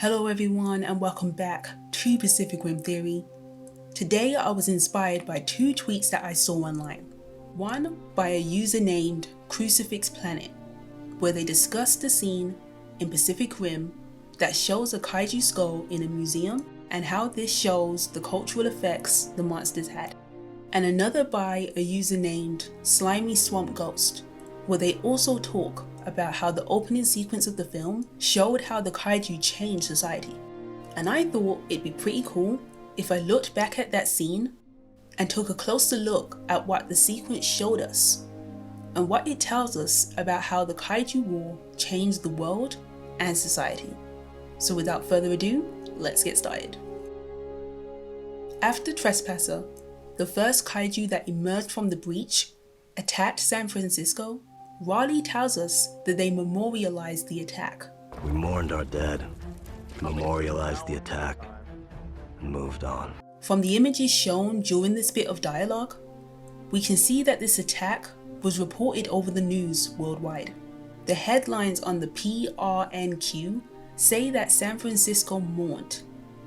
Hello everyone and welcome back to Pacific Rim Theory. Today I was inspired by two tweets that I saw online. One by a user named Crucifix Planet, where they discussed the scene in Pacific Rim that shows a kaiju skull in a museum and how this shows the cultural effects the monsters had. And another by a user named Slimy Swamp Ghost, where they also talk about how the opening sequence of the film showed how the kaiju changed society. And I thought it'd be pretty cool if I looked back at that scene and took a closer look at what the sequence showed us and what it tells us about how the Kaiju War changed the world and society. So without further ado, let's get started. After Trespasser, the first kaiju that emerged from the breach, attacked San Francisco, Raleigh tells us that they memorialized the attack. We mourned our dead, memorialized the attack, and moved on. From the images shown during this bit of dialogue, we can see that this attack was reported over the news worldwide. The headlines on the PRNQ say that San Francisco mourned,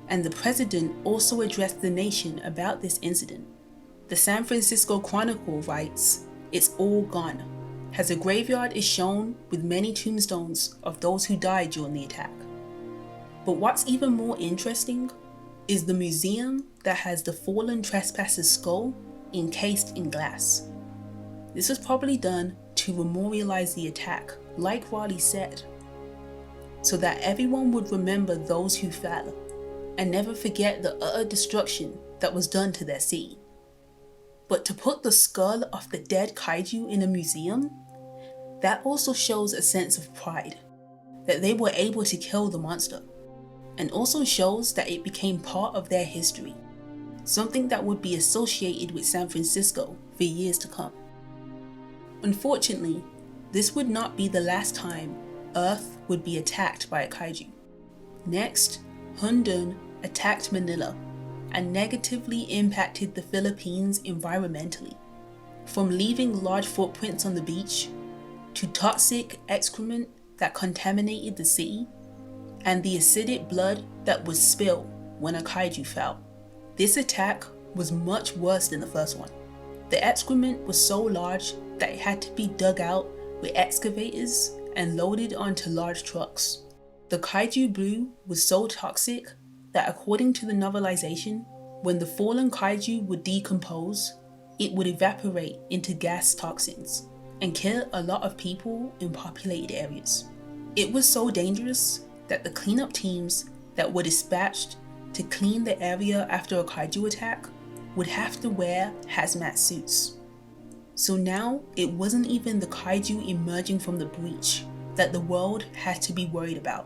and the president also addressed the nation about this incident. The San Francisco Chronicle writes, "It's all gone," as a graveyard is shown with many tombstones of those who died during the attack. But what's even more interesting is the museum that has the fallen trespasser's skull encased in glass. This was probably done to memorialize the attack, like Raleigh said, so that everyone would remember those who fell and never forget the utter destruction that was done to their city. But to put the skull of the dead kaiju in a museum, that also shows a sense of pride, that they were able to kill the monster, and also shows that it became part of their history, something that would be associated with San Francisco for years to come. Unfortunately, this would not be the last time Earth would be attacked by a kaiju. Next, Hundun attacked Manila and negatively impacted the Philippines environmentally, from leaving large footprints on the beach to toxic excrement that contaminated the city, and the acidic blood that was spilled when a kaiju fell. This attack was much worse than the first one. The excrement was so large that it had to be dug out with excavators and loaded onto large trucks. The kaiju blue was so toxic that, according to the novelization, when the fallen kaiju would decompose, it would evaporate into gas toxins and kill a lot of people in populated areas. It was so dangerous that the cleanup teams that were dispatched to clean the area after a kaiju attack would have to wear hazmat suits. So now it wasn't even the kaiju emerging from the breach that the world had to be worried about.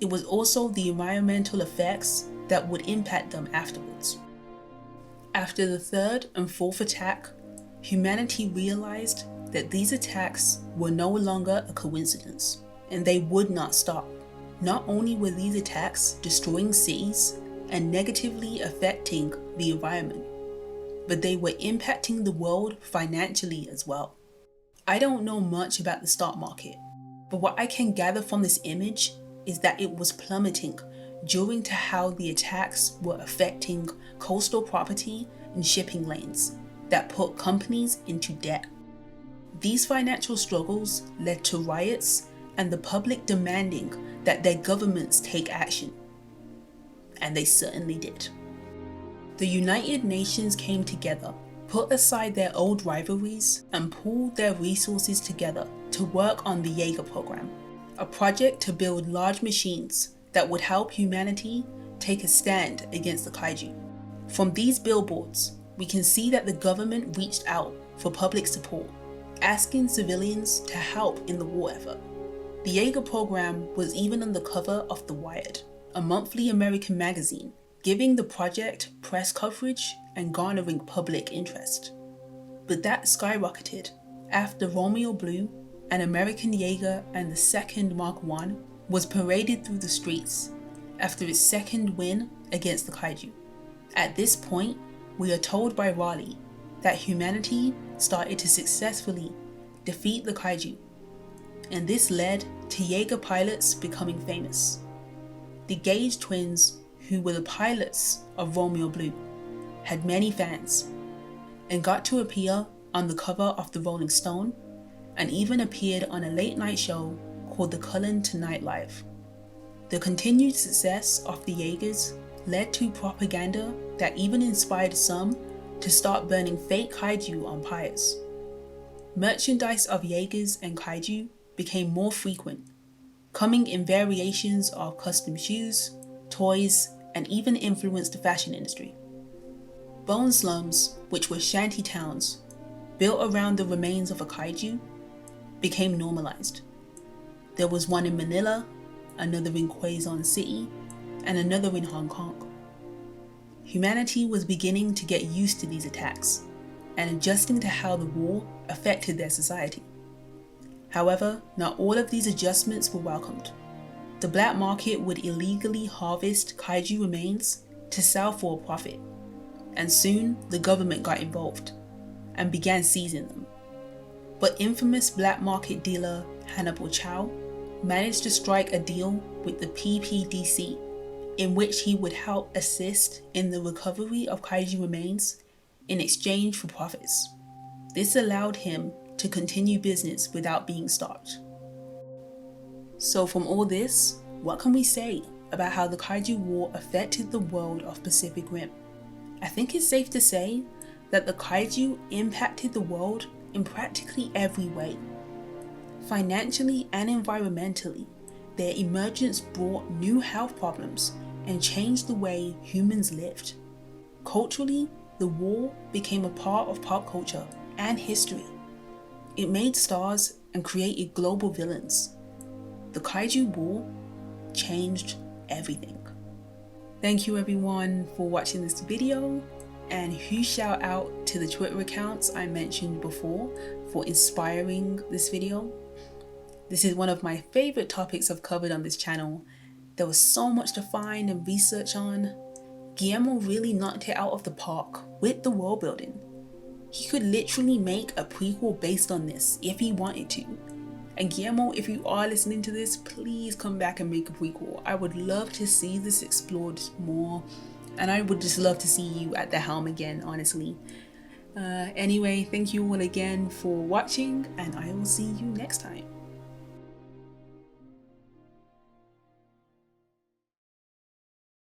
It was also the environmental effects that would impact them afterwards. After the third and fourth attack, humanity realized that these attacks were no longer a coincidence, and they would not stop. Not only were these attacks destroying cities and negatively affecting the environment, but they were impacting the world financially as well. I don't know much about the stock market, but what I can gather from this image is that it was plummeting due to how the attacks were affecting coastal property and shipping lanes that put companies into debt. These financial struggles led to riots and the public demanding that their governments take action. And they certainly did. The United Nations came together, put aside their old rivalries, and pooled their resources together to work on the Jaeger program, a project to build large machines that would help humanity take a stand against the kaiju. From these billboards, we can see that the government reached out for public support, asking civilians to help in the war effort. The Jaeger program was even on the cover of The Wired, a monthly American magazine, giving the project press coverage and garnering public interest. But that skyrocketed after Romeo Blue, an American Jaeger and the second Mark I, was paraded through the streets after its second win against the kaiju. At this point, we are told by Raleigh that humanity started to successfully defeat the kaiju, and this led to Jaeger pilots becoming famous. The Gage twins, who were the pilots of Romeo Blue, had many fans and got to appear on the cover of the Rolling Stone and even appeared on a late night show called The Cullen Tonight Live. The continued success of the Jaegers led to propaganda that even inspired some to start burning fake kaiju on pyres. Merchandise of Jaegers and kaiju became more frequent, coming in variations of custom shoes, toys, and even influenced the fashion industry. Bone slums, which were shanty towns built around the remains of a kaiju, became normalized. There was one in Manila, another in Quezon City, and another in Hong Kong. Humanity was beginning to get used to these attacks and adjusting to how the war affected their society. However, not all of these adjustments were welcomed. The black market would illegally harvest kaiju remains to sell for a profit, and soon the government got involved and began seizing them. But infamous black market dealer Hannibal Chow managed to strike a deal with the PPDC in which he would help assist in the recovery of kaiju remains in exchange for profits. This allowed him to continue business without being stopped. So from all this, what can we say about how the Kaiju War affected the world of Pacific Rim? I think it's safe to say that the kaiju impacted the world in practically every way. Financially and environmentally, their emergence brought new health problems and changed the way humans lived. Culturally, the war became a part of pop culture and history. It made stars and created global villains. The Kaiju War changed everything. Thank you everyone for watching this video, and huge shout out to the Twitter accounts I mentioned before for inspiring this video. This is one of my favorite topics I've covered on this channel. There was so much to find and research on. Guillermo really knocked it out of the park with the world building. He could literally make a prequel based on this if he wanted to. And Guillermo, if you are listening to this, please come back and make a prequel. I would love to see this explored more, and I would just love to see you at the helm again, honestly. Anyway, thank you all again for watching, and I will see you next time.